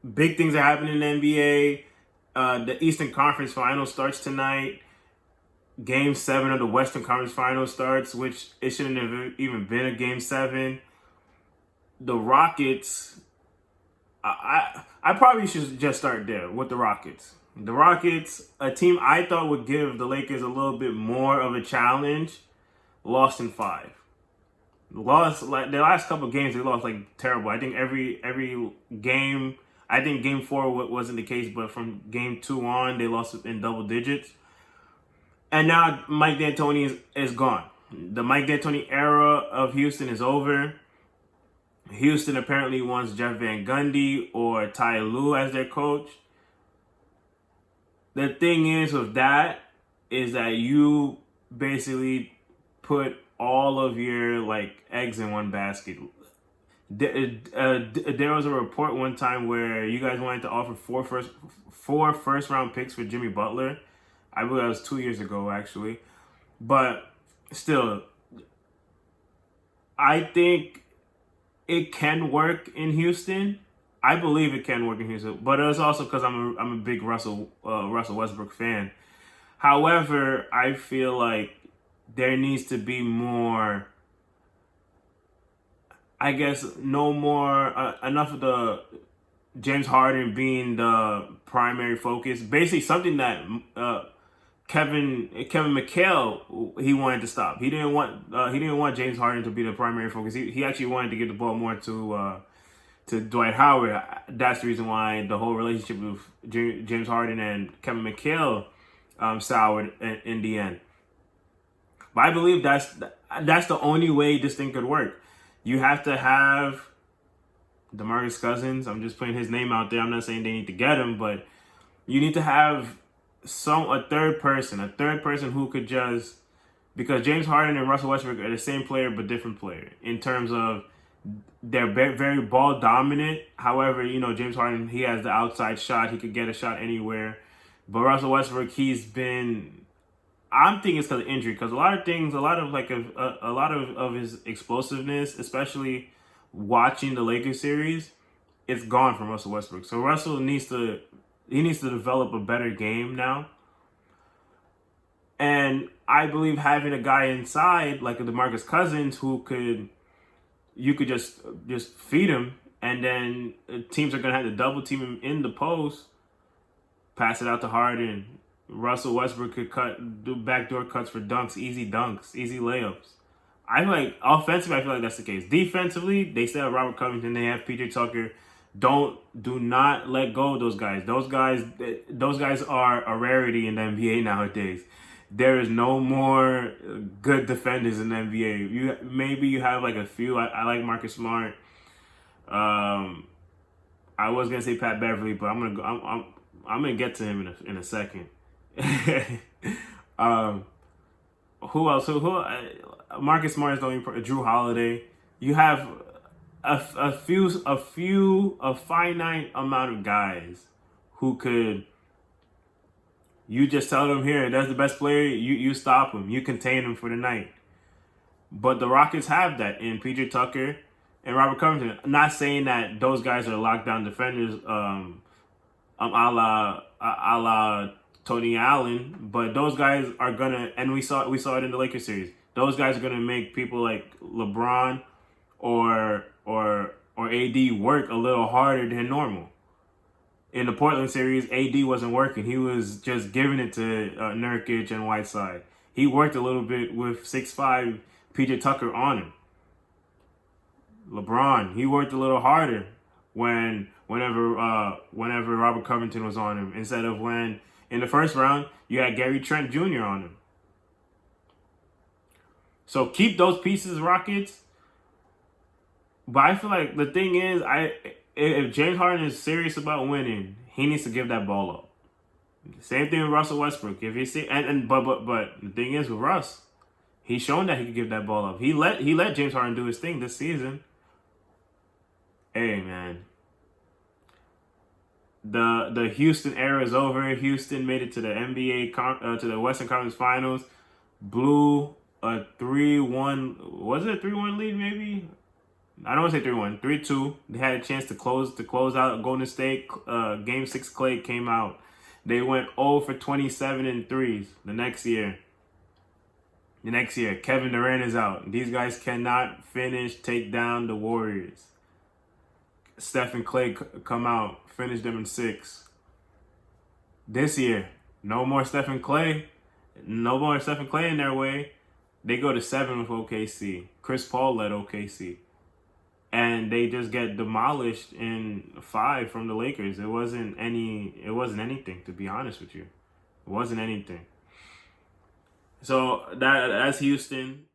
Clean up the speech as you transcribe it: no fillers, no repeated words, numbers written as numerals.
big things are happening in the NBA. The Eastern Conference Final starts tonight. Game 7 of the Western Conference Final starts, which it shouldn't have even been a Game 7. The Rockets, I probably should just start there with the Rockets. The Rockets, a team I thought would give the Lakers a little bit more of a challenge, lost in 5. Lost like the last couple of games, they lost like terrible. I think every game. I think Game 4 wasn't the case, but from Game 2 on, they lost in double digits. And now Mike D'Antoni is gone. The Mike D'Antoni era of Houston is over. Houston apparently wants Jeff Van Gundy or Ty Lue as their coach. The thing is with that is that you basically put all of your like eggs in one basket. There was a report one time where you guys wanted to offer four first round picks for Jimmy Butler. I believe that was 2 years ago actually, but still, I think it can work in Houston. I believe it can work in Houston, but it's also because I'm a big Russell Westbrook fan. However, I feel like there needs to be more. I guess no more enough of the James Harden being the primary focus. Basically, something that Kevin McHale he wanted to stop. He didn't want James Harden to be the primary focus. He actually wanted to give the ball more to Dwight Howard. That's the reason why the whole relationship with James Harden and Kevin McHale soured in the end. But I believe that's the only way this thing could work. You have to have DeMarcus Cousins. I'm just putting his name out there. I'm not saying they need to get him, but you need to have a third person who could just, because James Harden and Russell Westbrook are the same player but different player in terms of they're very ball dominant. However, James Harden, he has the outside shot. He could get a shot anywhere. But Russell Westbrook, I'm thinking it's because of injury. Because a lot of his explosiveness, especially watching the Lakers series, it's gone from Russell Westbrook. So Russell needs to develop a better game now. And I believe having a guy inside like a DeMarcus Cousins you could just feed him, and then teams are gonna have to double team him in the post, pass it out to Harden. Russell Westbrook could do backdoor cuts for dunks, easy layups. I feel like offensively, that's the case. Defensively, they still have Robert Covington, they have PJ Tucker. Do not let go of those guys. Those guys are a rarity in the NBA nowadays. There is no more good defenders in the NBA. Maybe you have like a few. I like Marcus Smart. I was gonna say Pat Beverly, but I'm gonna get to him in a second. Who else? Marcus Smart is the only. Drew Holiday. You have a finite amount of guys who could. You just tell them, here, that's the best player. You stop him. You contain him for the night. But the Rockets have that in PJ Tucker and Robert Covington. I'm not saying that those guys are lockdown defenders, a la Tony Allen, but those guys are gonna, and we saw it in the Lakers series. Those guys are gonna make people like LeBron or AD work a little harder than normal. In the Portland series, AD wasn't working. He was just giving it to Nurkic and Whiteside. He worked a little bit with 6'5" PJ Tucker on him. LeBron, he worked a little harder whenever Robert Covington was on him, instead of when in the first round you had Gary Trent Jr. on him. So keep those pieces, Rockets. But I feel like the thing is, if James Harden is serious about winning, he needs to give that ball up. Same thing with Russell Westbrook. If he see but the thing is with Russ, he's shown that he can give that ball up. He let James Harden do his thing this season. Hey man, the Houston era is over. Houston made it to the NBA to the Western Conference Finals, blew a 3-1. Was it a 3-1 lead maybe? I don't want to say 3-1, 3-2. They had a chance to close out Golden State. Game 6 Clay came out. They went 0 for 27 in threes the next year. Kevin Durant is out. These guys cannot take down the Warriors. Steph and Clay come out, finish them in 6. This year, no more Steph and Clay. No more Steph and Clay in their way. They go to 7 with OKC. Chris Paul led OKC. And they just get demolished in 5 from the Lakers. It wasn't anything, to be honest with you. It wasn't anything. So that's Houston.